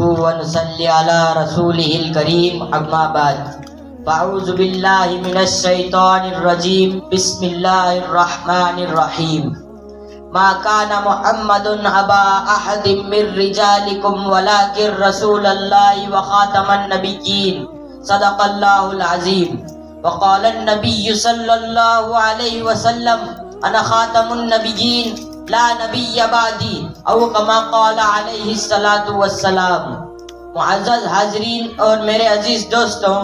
ونصلي على رسوله الكريم أما بعد فأعوذ بالله من الشيطان الرجيم بسم الله الرحمن الرحيم ما كان محمد أبا أحد من رجالكم ولكن رسول الله وخاتم النبيين صدق الله العظيم وقال النبي صلى الله عليه وسلم أنا خاتم النبيين لا نبی بعدی او کما قال علیہ الصلاۃ والسلام۔ معزز حاضرین اور میرے عزیز دوستوں،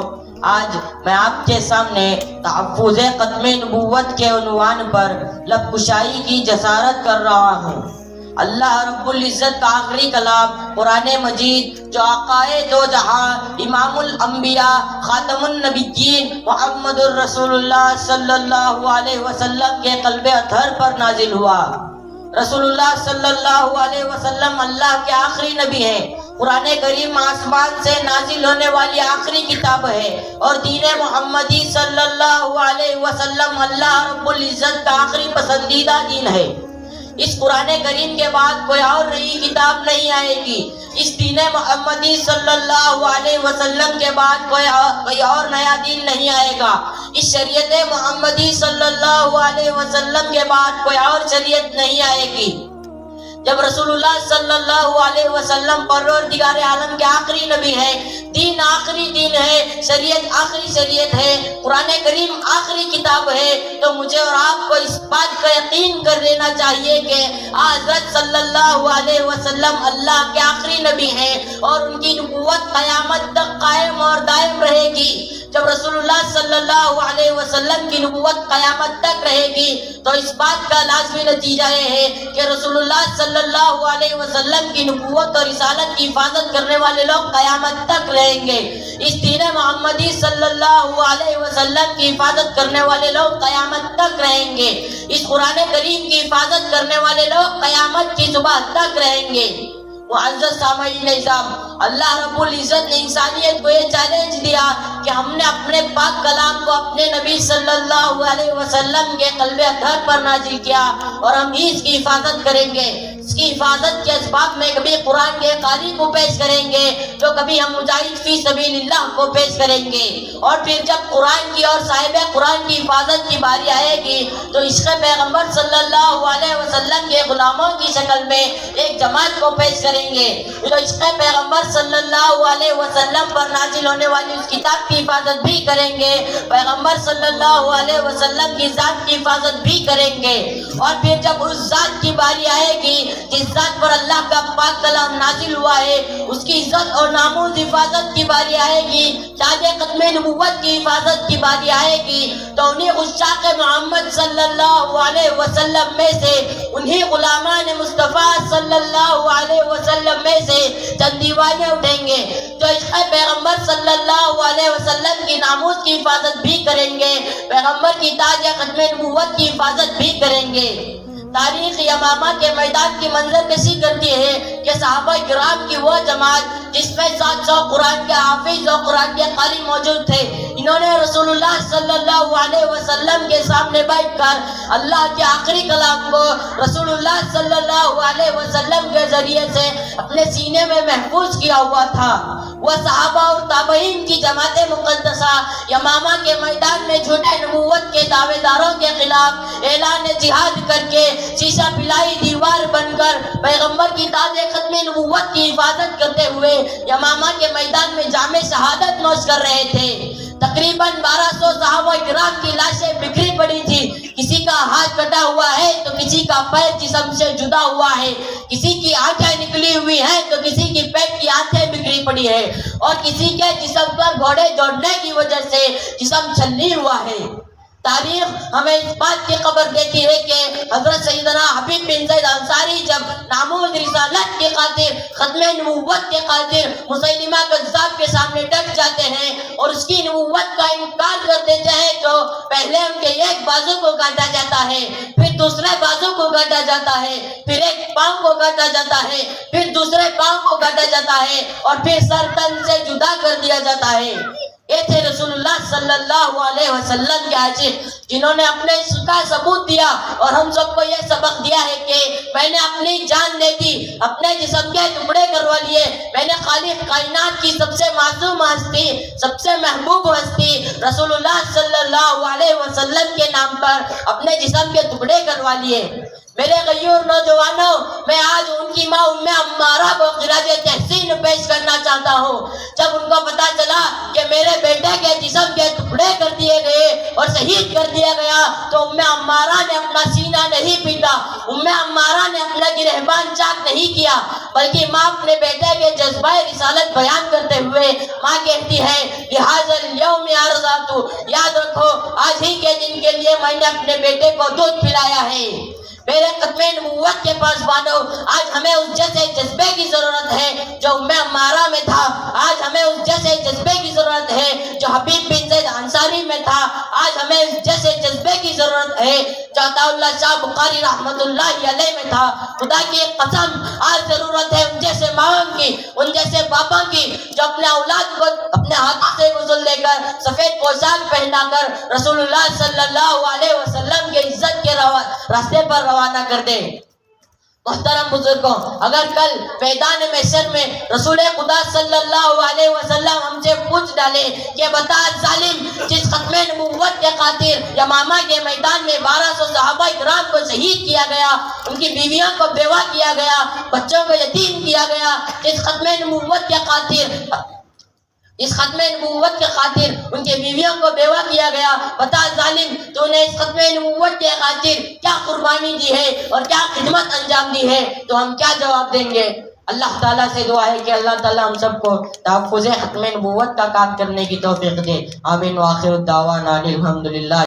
آج میں آپ کے سامنے تحفظ ختم نبوت کے عنوان پر لب کشائی کی جسارت کر رہا ہوں۔ اللہ رب العزت کا آخری کلام قرآن مجید جو آقائے دو جہاں امام الانبیاء خاتم النبیین محمد الرسول اللہ صلی اللہ علیہ وسلم کے قلب اطہر پر نازل ہوا۔ رسول اللہ صلی اللہ علیہ وسلم اللہ کے آخری نبی ہیں۔ قرآن کریم آسمان سے نازل ہونے والی آخری کتاب ہے اور دین محمدی صلی اللہ علیہ وسلم اللہ رب العزت کا آخری پسندیدہ دین ہے۔ اس قرآن کریم کے بعد کوئی اور نئی کتاب نہیں آئے گی۔ اس دین محمدی صلی اللہ علیہ وسلم کے بعد کوئی اور نیا دین نہیں آئے گا۔ اس شریعت محمدی صلی اللہ علیہ وسلم کے بعد کوئی اور شریعت نہیں آئے گی۔ جب رسول اللہ صلی اللہ علیہ وسلم پروردگار عالم کے آخری نبی ہیں، دین آخری دین ہے، شریعت آخری شریعت ہے، قرآن کریم آخری کتاب ہے، تو مجھے اور آپ کو اس بات کا یقین کر لینا چاہیے کہ حضرت صلی اللہ علیہ وسلم اللہ کے آخری نبی ہیں اور ان کی نبوت قیامت تک قائم اور دائم رہے گی۔ جب رسول اللہ صلی اللہ علیہ وسلم کی نبوت قیامت تک رہے گی تو اس بات کا لازمی نتیجہ یہ ہے کہ رسول اللہ صلی اللہ علیہ وسلم کی نبوت اور رسالت کی حفاظت کرنے والے لوگ قیامت تک رہیں گے۔ اس دین محمدی صلی اللہ علیہ وسلم کی حفاظت کرنے والے لوگ قیامت تک رہیں گے۔ اس قرآن کریم کی حفاظت کرنے والے لوگ قیامت کی صبح تک رہیں گے۔ معزز سامعین نظام، اللہ رب العزت نے انسانیت کو یہ چیلنج دیا کہ ہم نے اپنے پاک کلام کو اپنے نبی صلی اللہ علیہ وسلم کے قلب اطہر پر نازل کیا اور ہم ہی اس کی حفاظت کریں گے۔ اس کی حفاظت کے اسباب میں کبھی قرآن کے قاری کو پیش کریں گے تو کبھی ہم مجاہد فی سبیل اللہ کو پیش کریں گے، اور پھر جب قرآن کی اور صاحب قرآن کی حفاظت کی باری آئے گی تو عشق پیغمبر صلی اللہ علیہ وسلم کے غلاموں کی شکل میں ایک جماعت کو پیش کریں گے جو عشق پیغمبر صلی اللہ علیہ وسلم پر نازل ہونے والی اس کتاب کی حفاظت بھی کریں گے، پیغمبر صلی اللہ علیہ وسلم کی ذات کی حفاظت بھی کریں گے۔ اور پھر جب اس ذات کی باری آئے گی جس ذات پر اللہ کا پاک کلام نازل ہوا ہے، اس کی عزت اور ناموس حفاظت کی باری آئے گی، تاج ختم نبوت کی حفاظت کی باری آئے گی، تو انہی عشاق محمد صلی اللہ علیہ وسلم میں سے، انہی غلامان مصطفیٰ صلی اللہ علیہ وسلم میں سے چند دیوانے اٹھیں گے جو عشق پیغمبر صلی اللہ علیہ وسلم کی ناموس کی حفاظت بھی کریں گے، پیغمبر کی تاج ختم نبوت کی حفاظت بھی کریں گے۔ تاریخ یمامہ کے میدان کی منظر کشی کرتی ہے کہ صحابہ کرام کی وہ جماعت جس میں 700 قرآن کے حافظ اور قرآن کے قاری موجود تھے، انہوں نے رسول اللہ صلی اللہ علیہ وسلم کے سامنے بیٹھ کر اللہ کے آخری کلام کو رسول اللہ صلی اللہ علیہ وسلم کے ذریعے سے اپنے سینے میں محفوظ کیا ہوا تھا۔ وہ صحابہ اور تابعین کی جماعت مقدسہ یمامہ کے میدان میں جھوٹے نبوت کے دعوے داروں کے خلاف اعلان جہاد کر کے شیشہ پلائی دیوار بن کر پیغمبر کی تاج ختم نبوت کی حفاظت کرتے ہوئے یمامہ کے میدان میں جام شہادت نوش کر رہے تھے۔ تقریباً 1200 صحابہ کرام کی لاشیں بکھری پڑی تھی، کسی کا ہاتھ کٹا ہوا ہے تو کسی کا پیر جسم سے جدا ہوا ہے، کسی کی آنکھیں نکلی ہوئی ہیں تو کسی کی پیٹ کی آنکھیں بکھری پڑی ہے، اور کسی کے جسم پر گھوڑے دوڑنے کی وجہ سے جسم چھلنی ہوا ہے۔ تاریخ ہمیں اس بات کی خبر دیتی ہے کہ حضرت سیدنا حبیب بن زید انصاری جب ناموس رسالت کے خاطر ختم نبوت کے خاطر مسیلمہ کذاب کے سامنے ڈٹ جاتے ہیں اور اس کی نبوت کا انکار کر دیتے ہیں تو پہلے ان کے ایک بازو کو کاٹا جاتا ہے، پھر دوسرے بازو کو کاٹا جاتا ہے، پھر ایک پاؤں کو کاٹا جاتا ہے، پھر دوسرے پاؤں کو کاٹا جاتا ہے اور پھر سر تن سے جدا کر دیا جاتا ہے۔ یہ تھے رسول اللہ صلی اللہ علیہ وسلم کے عاشق، جنہوں نے اپنے عشق کا ثبوت دیا اور ہم سب کو یہ سبق دیا ہے کہ میں نے اپنی جان دے دی، اپنے جسم کے ٹکڑے کروا لیے، میں نے خالق کائنات کی سب سے معصوم ہستی، سب سے محبوب ہستی رسول اللہ صلی اللہ علیہ وسلم کے نام پر اپنے جسم کے ٹکڑے کروا لیے۔ میرے غیور نوجوانوں، میں آج ان کی ماں ام عمارہ کو خراج تحسین پیش کرنا چاہتا ہوں۔ جب ان کو پتا چلا کہ میرے بیٹے کے جسم کے ٹکڑے کر دیے گئے اور شہید کر دیا گیا تو ام عمارہ نے اپنا سینہ نہیں پیٹا، ام عمارہ نے اپنا گرہبان چاک نہیں کیا، بلکہ ماں اپنے بیٹے کے جذبہ رسالت بیان کرتے ہوئے ماں کہتی ہے لہذا اليوم ارضعت، یاد رکھو آج ہی کے دن کے لیے میں نے اپنے بیٹے کو دودھ پلایا ہے۔ میرے ختم نبوت کے پاس بانو، آج ہمیں اس جیسے جذبے کی ضرورت ہے جو ام عمارہ میں تھا، آج ہمیں اس جیسے جذبے کی ضرورت ہے جو حبیب بن زید انصاری میں تھا، آج ہمیں اس جیسے جذبے کی ضرورت ہے جو عطا اللہ شاہ بخاری رحمت اللہ علیہ میں تھا۔ خدا کی قسم آج ضرورت ہے ان جیسے ماں کی، ان جیسے بابا کی، جو اپنے اولاد کو اپنے ہاتھ سے غسل دے کر سفید پوشاک پہنا کر رسول اللہ صلی اللہ علیہ وسلم کے عزت کے راستے پر روانہ کر دے۔ محترم بزرگوں، اگر کل میدان محشر میں رسول خدا صلی اللہ علیہ وسلم ہم سے پوچھ ڈالے کہ بتا ظالم، جس ختم نبوت کے خاطر یمامہ کے میدان میں 1200 صحابہ اکرام کو شہید کیا گیا، ان کی بیویوں کو بیوہ کیا گیا، بچوں کو یتیم کیا گیا، جس ختم نبوت کے خاطر ان کے بیویوں کو بیوہ کیا گیا، بتا ظالم تو نے اس ختم نبوت کے خاطر کیا قربانی دی ہے اور کیا خدمت انجام دی ہے، تو ہم کیا جواب دیں گے؟ اللہ تعالیٰ سے دعا ہے کہ اللہ تعالیٰ ہم سب کو تحفظ ختم نبوت کا کام کرنے کی توفیق دے۔ آمین وآخر الدعوانا الحمدللہ۔